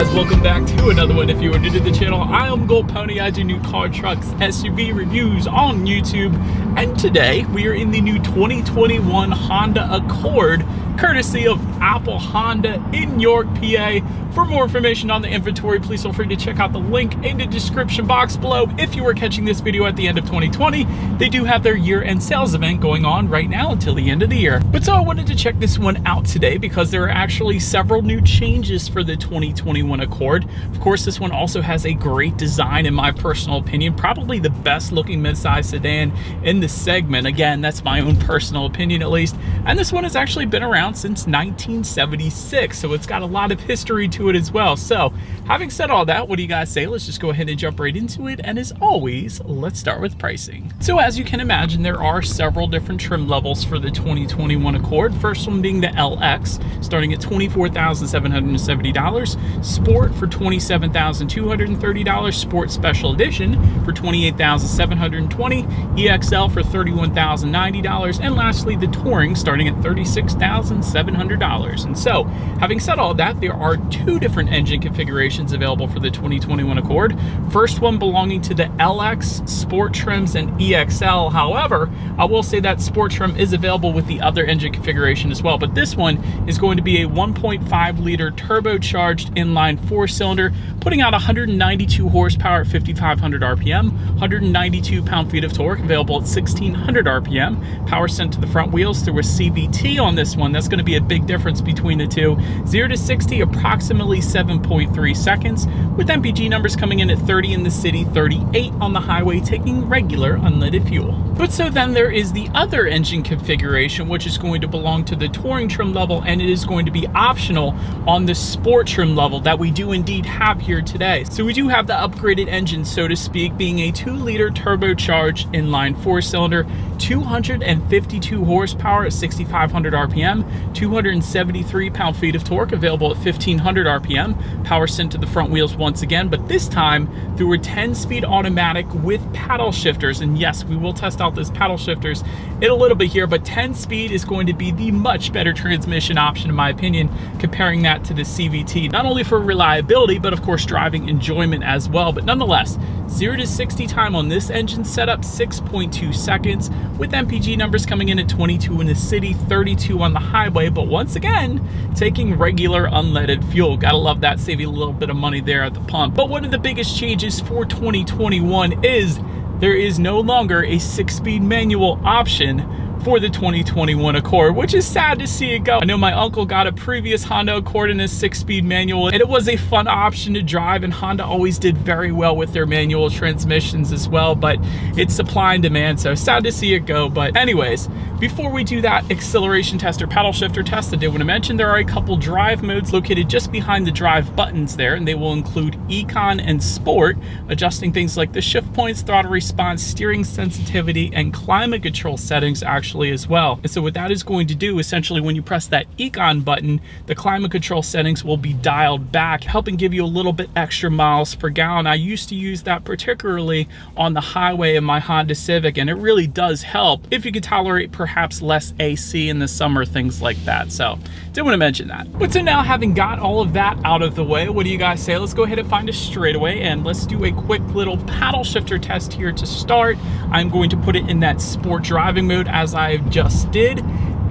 guys, welcome back to another one. If you are new to the channel, I am Gold Pony. I do new car, trucks, SUV reviews on YouTube, and today we are in the new 2021 Honda Accord, courtesy of Apple Honda in York, PA. For more information on the inventory, please feel free to check out the link in the description box below. If you are catching this video at the end of 2020, they do have their year-end sales event going on right now until the end of the year. But so I wanted to check this one out today because there are actually several new changes for the 2021 Accord. Of course, this one also has a great design in my personal opinion, probably the best looking midsize sedan in the segment. Again, that's my own personal opinion at least. And this one has actually been around since 1976, so it's got a lot of history to it as well. So having said all that, what do you guys say? Let's just go ahead and jump right into it. And as always, let's start with pricing. So as you can imagine, there are several different trim levels for the 2021 Accord. First one being the LX, starting at $24,770. Sport for $27,230. Sport Special Edition for $28,720. EXL for $31,090. And lastly, the Touring starting at $36,700. And so, having said all that, there are two different engine configurations available for the 2021 Accord. First one belonging to the LX, Sport trims, and EXL. However, I will say that Sport trim is available with the other engine configuration as well, but this one is going to be a 1.5 liter turbocharged inline four-cylinder, putting out 192 horsepower at 5,500 RPM, 192 pound-feet of torque, available at 1,600 RPM. Power sent to the front wheels through a CVT on this one. That's going to be a big difference between the two. 0 to 60, approximately 7.3 seconds, with MPG numbers coming in at 30 in the city, 38 on the highway, taking regular unleaded fuel. But so then there is the other engine configuration, which is going to belong to the Touring trim level, and it is going to be optional on the Sport trim level that we do indeed have here today. So we do have the upgraded engine, so to speak, being a 2 liter turbocharged inline four-cylinder, 252 horsepower at 6,500 RPM, 273 pound-feet of torque, available at 1,500 RPM. Power sent to the front wheels once again, but this time through a 10-speed automatic with paddle shifters. And yes, we will test out those paddle shifters in a little bit here, but 10-speed is going to be the much better transmission option in my opinion, comparing that to the CVT, not only for reliability, but of course driving enjoyment as well. But nonetheless, 0 to 60 time on this engine setup, 6.2 seconds, with MPG numbers coming in at 22 in the city, 32 on the highway, but once again, taking regular unleaded fuel. Gotta love that, save you a little bit of money there at the pump. But one of the biggest changes for 2021 is there is no longer a 6-speed manual option for the 2021 Accord, which is sad to see it go. I know my uncle got a previous Honda Accord in a 6-speed manual, and it was a fun option to drive, and Honda always did very well with their manual transmissions as well, but it's supply and demand, so sad to see it go. But anyways, before we do that acceleration test or paddle shifter test, I did want to mention there are a couple drive modes located just behind the drive buttons there, and they will include Econ and Sport, adjusting things like the shift points, throttle response, steering sensitivity, and climate control settings actually as well. And so what that is going to do, essentially, when you press that Econ button, the climate control settings will be dialed back, helping give you a little bit extra miles per gallon. I used to use that particularly on the highway in my Honda Civic, and it really does help if you could tolerate perhaps less AC in the summer, things like that. So did want to mention that. But so now, having got all of that out of the way, what do you guys say? Let's go ahead and find a straightaway, and let's do a quick little paddle shifter test here to start. I'm going to put it in that sport driving mode as I just did,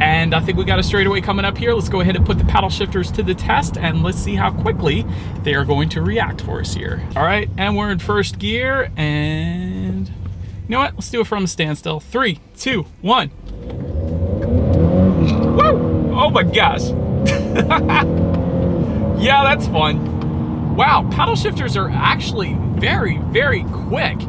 and I think we got a straightaway coming up here. Let's go ahead and put the paddle shifters to the test, and let's see how quickly they are going to react for us here. All right, and we're in first gear, and you know what? Let's do it from a standstill. 3, 2, 1. Woo! Oh my gosh. Yeah, that's fun. Wow, paddle shifters are actually very, very quick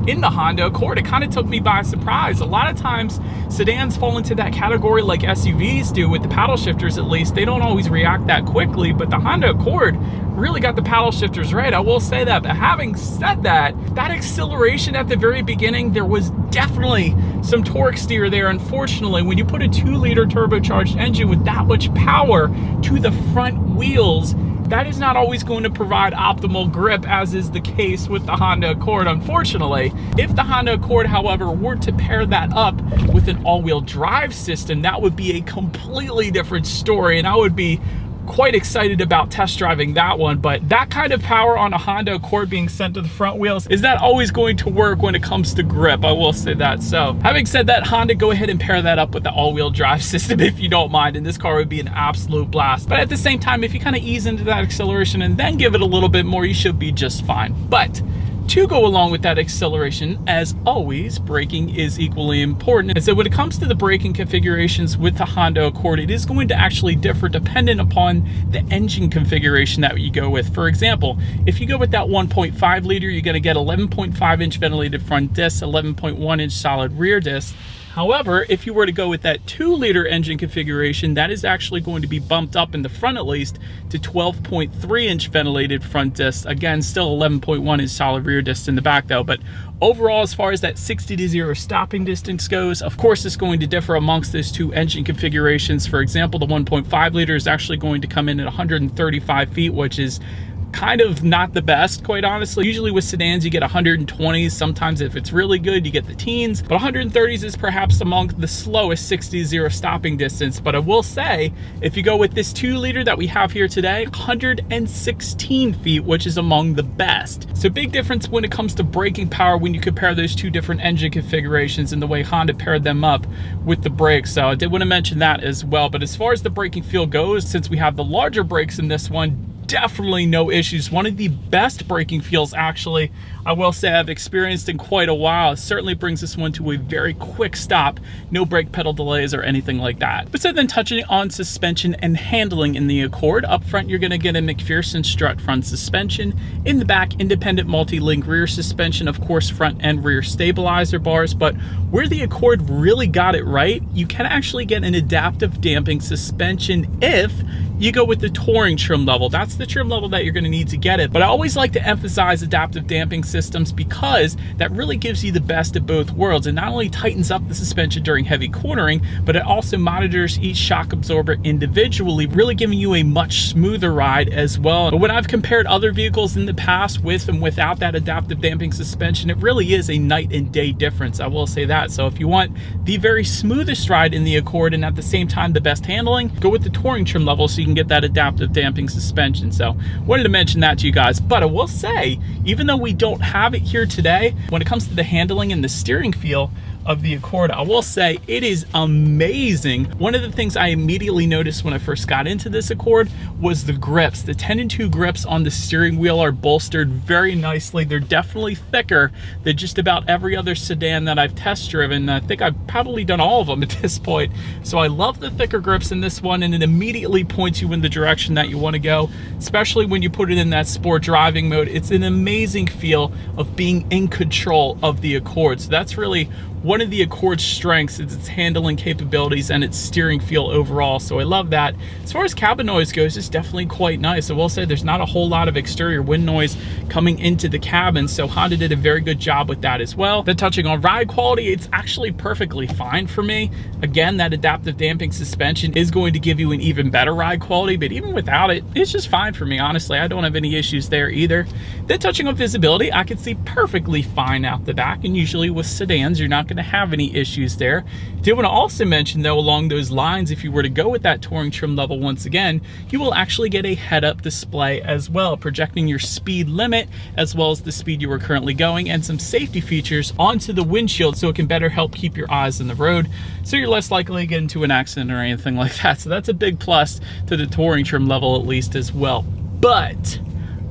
in the Honda Accord. It kind of took me by surprise. A lot of times sedans fall into that category like SUVs do with the paddle shifters. At least they don't always react that quickly, but the Honda Accord really got the paddle shifters right, I will say that. But having said that, that acceleration at the very beginning, there was definitely some torque steer there. Unfortunately, when you put a 2 liter turbocharged engine with that much power to the front wheels, that is not always going to provide optimal grip, as is the case with the Honda Accord, unfortunately. If the Honda Accord, however, were to pair that up with an all-wheel drive system, that would be a completely different story, and I would be quite excited about test driving that one. But that kind of power on a Honda Accord being sent to the front wheels is not always going to work when it comes to grip, I will say that. So having said that, Honda, go ahead and pair that up with the all-wheel drive system if you don't mind, and this car would be an absolute blast. But at the same time, if you kind of ease into that acceleration and then give it a little bit more, you should be just fine. But to go along with that acceleration, as always, braking is equally important. And so when it comes to the braking configurations with the Honda Accord, it is going to actually differ dependent upon the engine configuration that you go with. For example, if you go with that 1.5 liter, you're going to get 11.5 inch ventilated front disc, 11.1 inch solid rear disc. However, if you were to go with that 2-liter engine configuration, that is actually going to be bumped up in the front at least to 12.3 inch ventilated front disc. Again, still 11.1 inch solid rear disc in the back though. But overall, as far as that 60 to 0 stopping distance goes, of course, it's going to differ amongst those two engine configurations. For example, the 1.5 liter is actually going to come in at 135 feet, which is kind of not the best, quite honestly. Usually with sedans, you get 120s. Sometimes if it's really good, you get the teens, but 130s is perhaps among the slowest 60-0 stopping distance. But I will say, if you go with this 2-liter that we have here today, 116 feet, which is among the best. So big difference when it comes to braking power when you compare those two different engine configurations and the way Honda paired them up with the brakes. So I did want to mention that as well. But as far as the braking feel goes, since we have the larger brakes in this one, definitely no issues. One of the best braking feels, actually, I will say I've experienced in quite a while. It certainly brings this one to a very quick stop. No brake pedal delays or anything like that. But so then touching on suspension and handling in the Accord, up front you're going to get a McPherson strut front suspension. In the back, independent multi-link rear suspension, of course front and rear stabilizer bars. But where the Accord really got it right, you can actually get an adaptive damping suspension if you go with the Touring trim level. That's the trim level that you're going to need to get it. But I always like to emphasize adaptive damping systems because that really gives you the best of both worlds. It not only tightens up the suspension during heavy cornering, but it also monitors each shock absorber individually, really giving you a much smoother ride as well. But when I've compared other vehicles in the past with and without that adaptive damping suspension, it really is a night and day difference, I will say that. So if you want the very smoothest ride in the Accord and at the same time the best handling, go with the Touring trim level so you can get that adaptive damping suspension. So wanted to mention that to you guys. But I will say, even though we don't have it here today, when it comes to the handling and the steering feel of the Accord, I will say it is amazing. One of the things I immediately noticed when I first got into this Accord was the grips. The 10-2 grips on the steering wheel are bolstered very nicely. They're definitely thicker than just about every other sedan that I've test driven. I think I've probably done all of them at this point. So I love the thicker grips in this one, and it immediately points you in the direction that you want to go, especially when you put it in that sport driving mode. It's an amazing feel of being in control of the Accord. So that's really one of the Accord's strengths, is its handling capabilities and its steering feel overall. So I love that. As far as cabin noise goes, it's definitely quite nice. I will say there's not a whole lot of exterior wind noise coming into the cabin, so Honda did a very good job with that as well. Then touching on ride quality, it's actually perfectly fine for me. Again, that adaptive damping suspension is going to give you an even better ride quality, but even without it, it's just fine for me, honestly. I don't have any issues there either. Then touching on visibility, I can see perfectly fine out the back, and usually with sedans, you're not going to have any issues there. I do want to also mention though, along those lines, if you were to go with that Touring trim level, once again, you will actually get a head-up display as well, projecting your speed limit as well as the speed you are currently going, and some safety features onto the windshield so it can better help keep your eyes on the road, so you're less likely to get into an accident or anything like that. So that's a big plus to the Touring trim level, at least, as well. But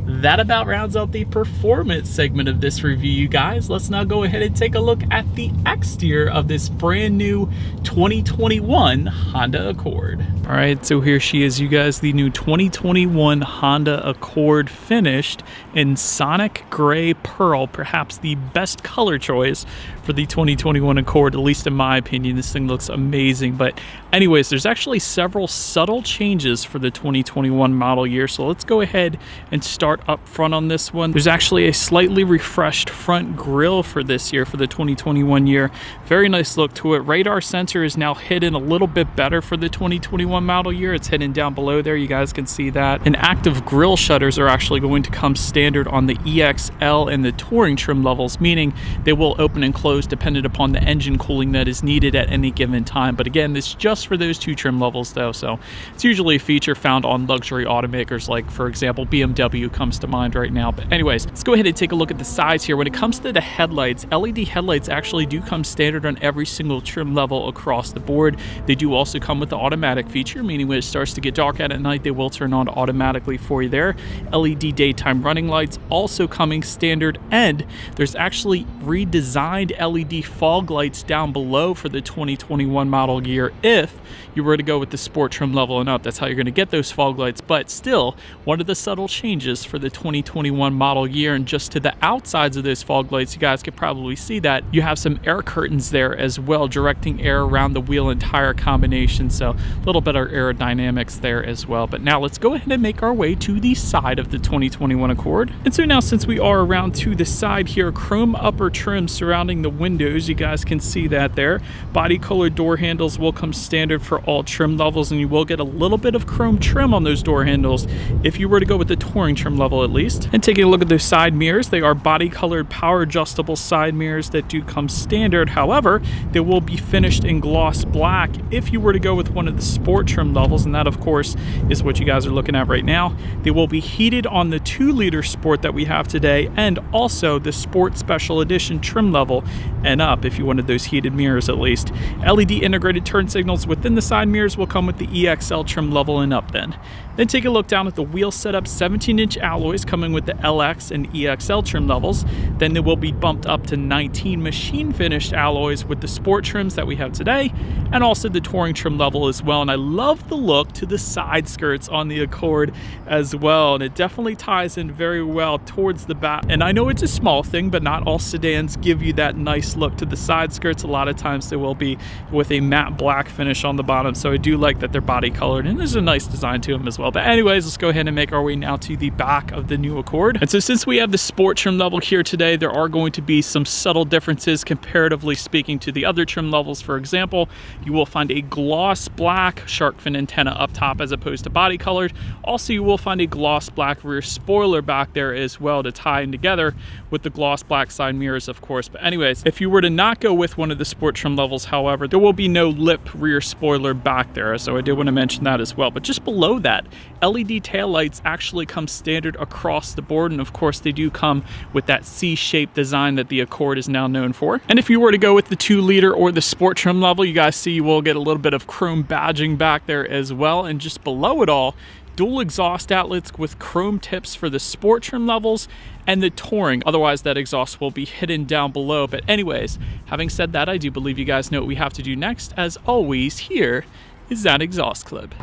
that about rounds out the performance segment of this review, you guys. Let's now go ahead and take a look at the exterior of this brand new 2021 Honda Accord. All right, so here she is, you guys, the new 2021 Honda Accord, finished in Sonic Gray Pearl, perhaps the best color choice for the 2021 Accord, at least in my opinion. This thing looks amazing. But anyways, there's actually several subtle changes for the 2021 model year, so let's go ahead and start start up front on this one. There's actually a slightly refreshed front grille for this year, for the 2021 year. Very nice look to it. Radar sensor is now hidden a little bit better for the 2021 model year. It's hidden down below there. You guys can see that. And active grille shutters are actually going to come standard on the EXL and the Touring trim levels, meaning they will open and close dependent upon the engine cooling that is needed at any given time. But again, this is just for those 2 trim levels though, so it's usually a feature found on luxury automakers, like for example BMW comes to mind right now. But anyways, let's go ahead and take a look at the sides here. When it comes to the headlights, LED headlights actually do come standard on every single trim level across the board. They do also come with the automatic feature, meaning when it starts to get dark out at night, they will turn on automatically for you there. LED daytime running lights also coming standard, and there's actually redesigned LED fog lights down below for the 2021 model year if you were to go with the sport trim level and up. That's how you're going to get those fog lights. But still, one of the subtle changes for the 2021 model year, and just to the outsides of those fog lights, you guys could probably see that you have some air curtains there as well, directing air around the wheel and tire combination, so a little better aerodynamics there as well. But now let's go ahead and make our way to the side of the 2021 Accord. And so now, since we are around to the side here, chrome upper trim surrounding the windows, you guys can see that there. Body colored door handles will come standard for all trim levels, and you will get a little bit of chrome trim on those door handles if you were to go with the Touring trim level at least. And taking a look at those side mirrors, they are body colored power adjustable side mirrors that do come standard. However, they will be finished in gloss black if you were to go with one of the sport trim levels, and that of course is what you guys are looking at right now. They will be heated on the 2-liter sport that we have today, and also the sport special edition trim level and up if you wanted those heated mirrors at least. LED integrated turn signals within the side mirrors will come with the EXL trim level and up then. Then take a look down at the wheel setup. 17-inch alloys coming with the LX and EXL trim levels. Then they will be bumped up to 19 machine finished alloys with the sport trims that we have today, and also the Touring trim level as well. And I love the look to the side skirts on the Accord as well, and it definitely ties in very well towards the back. And I know it's a small thing, but not all sedans give you that nice look to the side skirts. A lot of times they will be with a matte black finish on the bottom, so I do like that they're body colored, and there's a nice design to them as well. But anyways, let's go ahead and make our way now to the back of the new Accord. And so since we have the sport trim level here today, there are going to be some subtle differences comparatively speaking to the other trim levels. For example, you will find a gloss black shark fin antenna up top as opposed to body colored. Also, you will find a gloss black rear spoiler back there as well to tie in together with the gloss black side mirrors, of course. But anyways, if you were to not go with one of the sport trim levels, however, there will be no lip rear spoiler back there, so I did want to mention that as well. But just below that, LED taillights actually come standard across the board, and of course they do come with that C-shaped design that the Accord is now known for. And if you were to go with the 2-liter or the sport trim level, you guys see you will get a little bit of chrome badging back there as well. And just below it all, dual exhaust outlets with chrome tips for the sport trim levels and the Touring. Otherwise, that exhaust will be hidden down below. But anyways, having said that, I do believe you guys know what we have to do next. As always, here is that exhaust clip.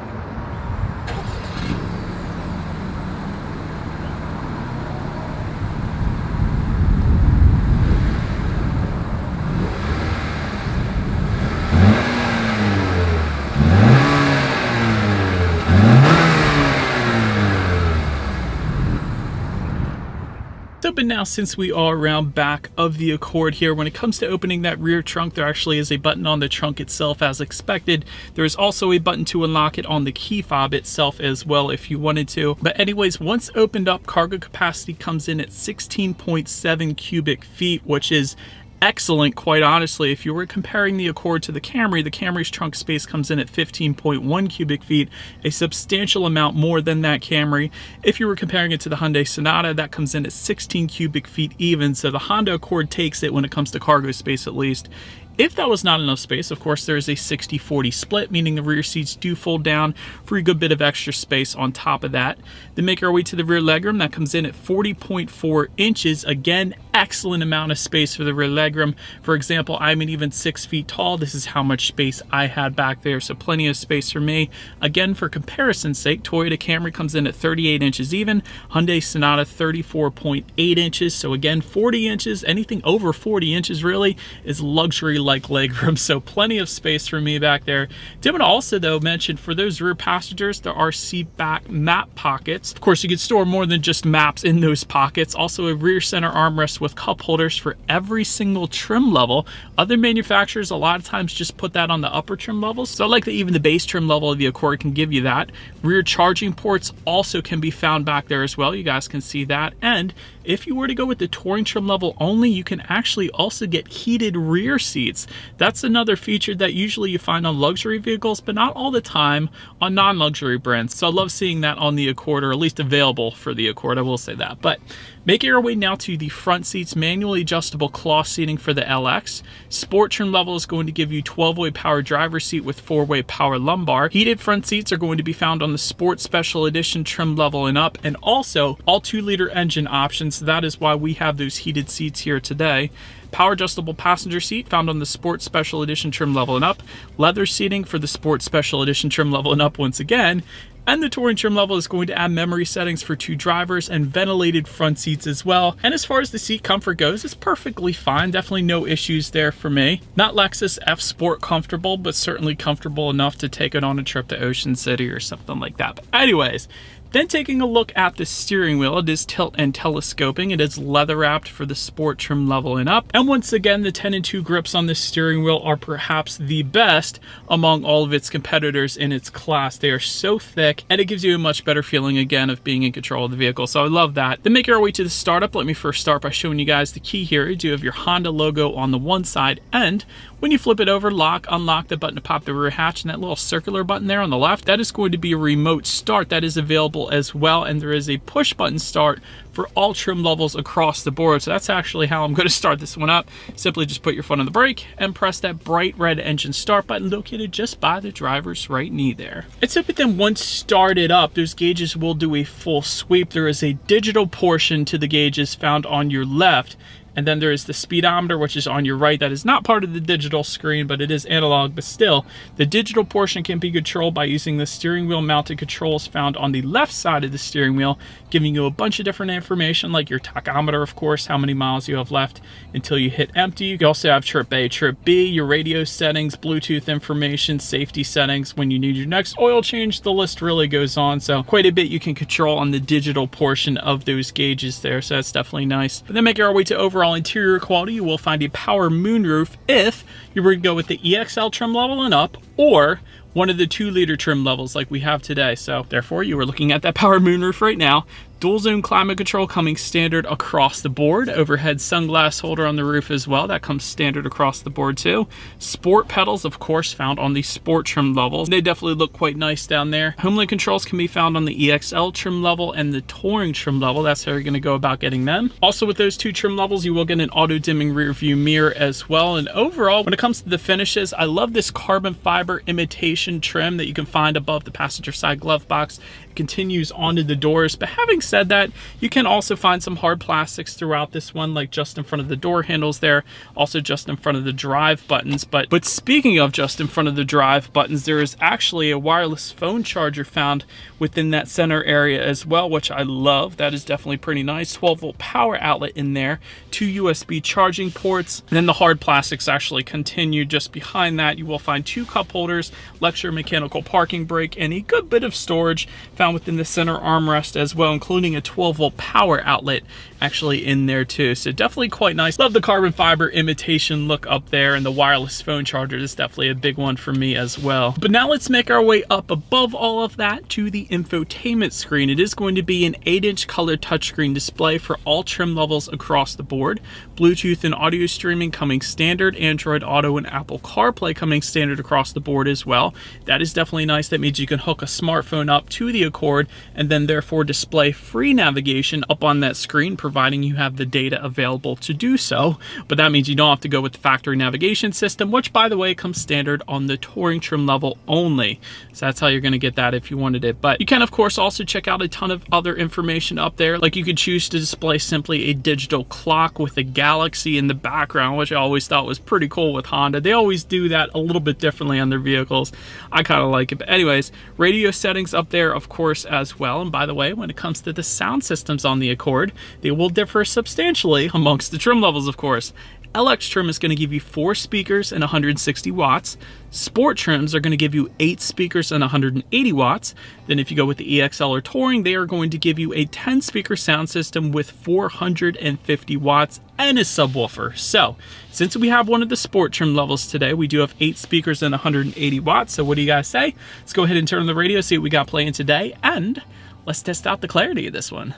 But now, since we are around back of the Accord here, when it comes to opening that rear trunk, there actually is a button on the trunk itself as expected. There is also a button to unlock it on the key fob itself as well if you wanted to. But anyways, once opened up, cargo capacity comes in at 16.7 cubic feet, which is excellent, quite honestly. If you were comparing the Accord to the Camry's trunk space comes in at 15.1 cubic feet, a substantial amount more than that Camry. If you were comparing it to the Hyundai Sonata, that comes in at 16 cubic feet even, so the Honda Accord takes it when it comes to cargo space at least. If that was not enough space, of course, there is a 60-40 split, meaning the rear seats do fold down for a good bit of extra space on top of that. Then make our way to the rear legroom. That comes in at 40.4 inches. Again, excellent amount of space for the rear legroom. For example, I'm an even 6 feet tall. This is how much space I had back there, so plenty of space for me. Again, for comparison's sake, Toyota Camry comes in at 38 inches even. Hyundai Sonata 34.8 inches. So again, 40 inches, anything over 40 inches really is luxury like legroom, so plenty of space for me back there. Did want to also though mention, for those rear passengers, there are seat back map pockets. Of course, you can store more than just maps in those pockets. Also a rear center armrest with cup holders for every single trim level. Other manufacturers a lot of times just put that on the upper trim levels, so I like that even the base trim level of the Accord can give you that. Rear charging ports also can be found back there as well. You guys can see that. And if you were to go with the Touring trim level only, you can actually also get heated rear seats. That's another feature that usually you find on luxury vehicles, but not all the time on non-luxury brands. So I love seeing that on the Accord, or at least available for the Accord, I will say that. But making our way now to the front seats, manually adjustable cloth seating for the LX. Sport trim level is going to give you 12-way power driver seat with 4-way power lumbar. Heated front seats are going to be found on the Sport Special Edition trim level and up, and also all 2-liter engine options. That is why we have those heated seats here today. Power adjustable passenger seat found on the Sport Special Edition trim level and up. Leather seating for the Sport Special Edition trim level and up once again. And the Touring trim level is going to add memory settings for 2 drivers and ventilated front seats as well. And as far as the seat comfort goes, it's perfectly fine. Definitely no issues there for me. Not Lexus F Sport comfortable, but certainly comfortable enough to take it on a trip to Ocean City or something like that. But anyways, then taking a look at the steering wheel, it is tilt and telescoping. It is leather wrapped for the Sport trim level and up. And once again, the 10-2 grips on the steering wheel are perhaps the best among all of its competitors in its class. They are so thick, and it gives you a much better feeling again of being in control of the vehicle. So I love that. Then making our way to the startup, let me first start by showing you guys the key here. You do have your Honda logo on the one side, and when you flip it over, lock, unlock the button to pop the rear hatch, and that little circular button there on the left, that is going to be a remote start. That is available as well, and there is a push button start for all trim levels across the board. So that's actually how I'm going to start this one up. Simply just put your foot on the brake and press that bright red engine start button located just by the driver's right knee there. And so, but then once started up, those gauges will do a full sweep. There is a digital portion to the gauges found on your left, and then there is the speedometer, which is on your right. That is not part of the digital screen, but it is analog. But still, the digital portion can be controlled by using the steering wheel mounted controls found on the left side of the steering wheel, giving you a bunch of different information, like your tachometer, of course, how many miles you have left until you hit empty. You can also have trip A, trip B, your radio settings, Bluetooth information, safety settings, when you need your next oil change. The list really goes on. So quite a bit you can control on the digital portion of those gauges there. So that's definitely nice. But then making our way to overall interior quality, you will find a power moonroof if you were to go with the EXL trim level and up, or one of the 2-liter trim levels like we have today. So therefore, you are looking at that power moonroof right now. Dual zone climate control coming standard across the board. Overhead sunglass holder on the roof as well. That comes standard across the board too. Sport pedals, of course, found on the Sport trim levels. They definitely look quite nice down there. Homelink controls can be found on the EXL trim level and the Touring trim level. That's how you're going to go about getting them. Also, with those 2 trim levels, you will get an auto dimming rear view mirror as well. And overall, when it comes to the finishes, I love this carbon fiber imitation trim that you can find above the passenger side glove box. It continues onto the doors, but having said that, you can also find some hard plastics throughout this one, like just in front of the door handles there, also just in front of the drive buttons. But speaking of just in front of the drive buttons, there is actually a wireless phone charger found within that center area as well, which I love. That is definitely pretty nice. 12-volt power outlet in there, 2 USB charging ports, and then the hard plastics actually continue just behind that. You will find 2 cup holders, lecture mechanical parking brake, and a good bit of storage found within the center armrest as well, including a 12-volt power outlet actually in there too. So definitely quite nice. Love the carbon fiber imitation look up there, and the wireless phone charger is definitely a big one for me as well. But now let's make our way up above all of that to the infotainment screen. It is going to be an 8-inch color touchscreen display for all trim levels across the board. Bluetooth and audio streaming coming standard, Android Auto and Apple CarPlay coming standard across the board as well. That is definitely nice. That means you can hook a smartphone up to the Accord and then therefore display free navigation up on that screen, providing you have the data available to do so. But that means you don't have to go with the factory navigation system, which by the way comes standard on the Touring trim level only. So that's how you're going to get that if you wanted it. But you can of course also check out a ton of other information up there. Like you could choose to display simply a digital clock with a galaxy in the background, which I always thought was pretty cool with Honda. They always do that a little bit differently on their vehicles. I kind of like it. But anyways, radio settings up there of course as well. And by the way, when it comes to the sound systems on the Accord, they will differ substantially amongst the trim levels, of course. LX trim is going to give you 4 speakers and 160 watts. Sport trims are going to give you 8 speakers and 180 watts. Then if you go with the EXL or Touring, they are going to give you a 10 speaker sound system with 450 watts and a subwoofer. So since we have one of the sport trim levels today, we do have 8 speakers and 180 watts. So what do you guys say? Let's go ahead and turn on the radio, see what we got playing today, and let's test out the clarity of this one.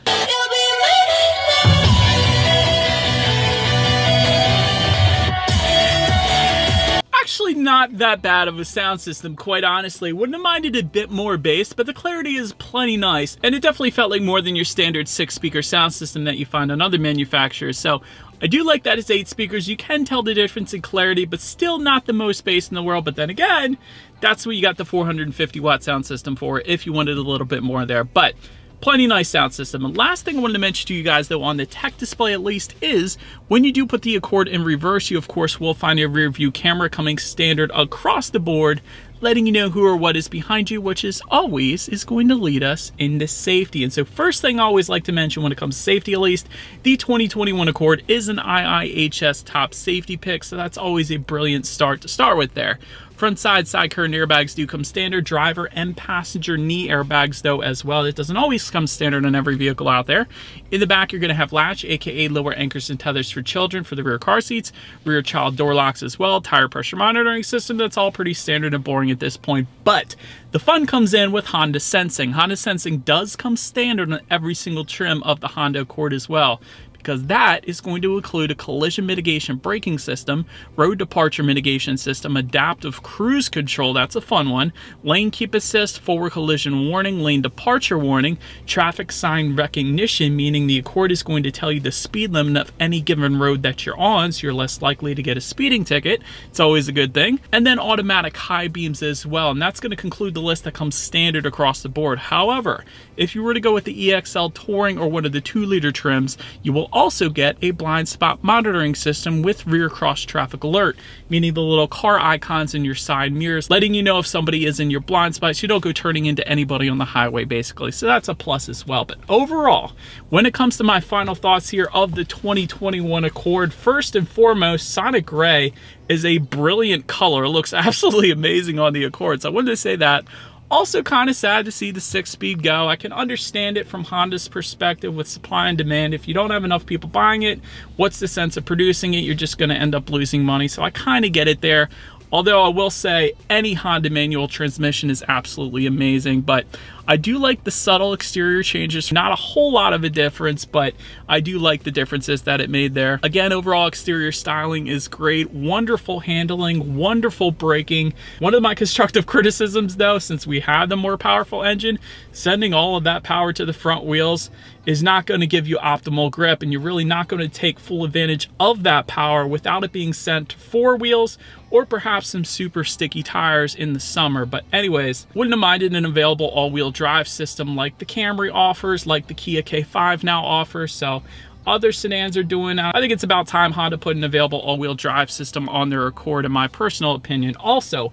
Actually not that bad of a sound system, quite honestly. Wouldn't have minded a bit more bass, but the clarity is plenty nice, and it definitely felt like more than your standard 6-speaker sound system that you find on other manufacturers. So I do like that it's 8 speakers. You can tell the difference in clarity, but still not the most bass in the world. But then again, that's what you got the 450 watt sound system for if you wanted a little bit more there. But plenty nice sound system. And last thing I wanted to mention to you guys, though, on the tech display at least, is when you do put the Accord in reverse, you of course will find a rear view camera coming standard across the board, letting you know who or what is behind you, which is always going to lead us into safety. And so first thing I always like to mention when it comes to safety, at least, the 2021 Accord is an IIHS top safety pick, so that's always a brilliant start to start with there. Front side curtain airbags do come standard. Driver and passenger knee airbags though as well. It doesn't always come standard on every vehicle out there. In the back, you're going to have latch, aka lower anchors and tethers for children for the rear car seats. Rear child door locks as well. Tire pressure monitoring system. That's all pretty standard and boring at this point. But the fun comes in with Honda Sensing. Honda Sensing does come standard on every single trim of the Honda Accord as well, because that is going to include a collision mitigation braking system, road departure mitigation system, adaptive cruise control, that's a fun one, lane keep assist, forward collision warning, lane departure warning, traffic sign recognition, meaning the Accord is going to tell you the speed limit of any given road that you're on, so you're less likely to get a speeding ticket. It's always a good thing. And then automatic high beams as well, and that's going to conclude the list that comes standard across the board. However, if you were to go with the EXL Touring or one of the 2-liter trims, you will also get a blind spot monitoring system with rear cross traffic alert, meaning the little car icons in your side mirrors letting you know if somebody is in your blind spot so you don't go turning into anybody on the highway basically. So that's a plus as well. But overall, when it comes to my final thoughts here of the 2021 Accord, first and foremost, Sonic Gray is a brilliant color. It looks absolutely amazing on the Accord, so I wanted to say that. Also kind of sad to see the 6-speed go. I can understand it from Honda's perspective with supply and demand. If you don't have enough people buying it, what's the sense of producing it? You're just going to end up losing money. So I kind of get it there. Although I will say any Honda manual transmission is absolutely amazing, but I do like the subtle exterior changes. Not a whole lot of a difference, but I do like the differences that it made there. Again, overall exterior styling is great. Wonderful handling, wonderful braking. One of my constructive criticisms though, since we have the more powerful engine, sending all of that power to the front wheels is not going to give you optimal grip, and you're really not going to take full advantage of that power without it being sent to 4 wheels or perhaps some super sticky tires in the summer. But anyways, wouldn't have minded an available all-wheel drive system like the Camry offers, like the Kia K5 now offers. So other sedans are doing that. I think it's about time Honda put an available all-wheel drive system on their Accord, in my personal opinion. Also,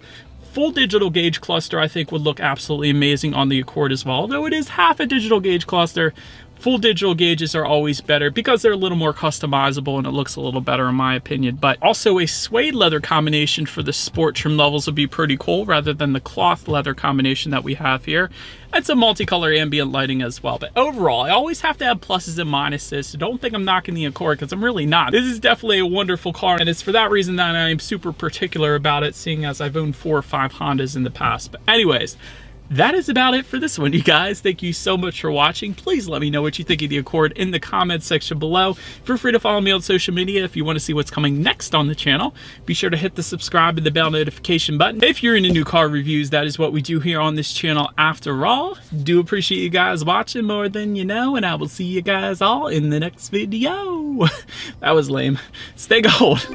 full digital gauge cluster I think would look absolutely amazing on the Accord as well. Although it is half a digital gauge cluster, full digital gauges are always better because they're a little more customizable and it looks a little better in my opinion. But also a suede leather combination for the sport trim levels would be pretty cool rather than the cloth leather combination that we have here. And some multicolor ambient lighting as well. But overall, I always have to have pluses and minuses, so don't think I'm knocking the Accord, because I'm really not. This is definitely a wonderful car, and it's for that reason that I am super particular about it, seeing as I've owned 4 or 5 Hondas in the past. But anyways, that is about it for this one, you guys. Thank you so much for watching. Please let me know what you think of the Accord in the comments section below. Feel free to follow me on social media if you want to see what's coming next on the channel. Be sure to hit the subscribe and the bell notification button if you're into new car reviews. That is what we do here on this channel after all. Do appreciate you guys watching more than you know, and I will see you guys all in the next video. That was lame. Stay gold.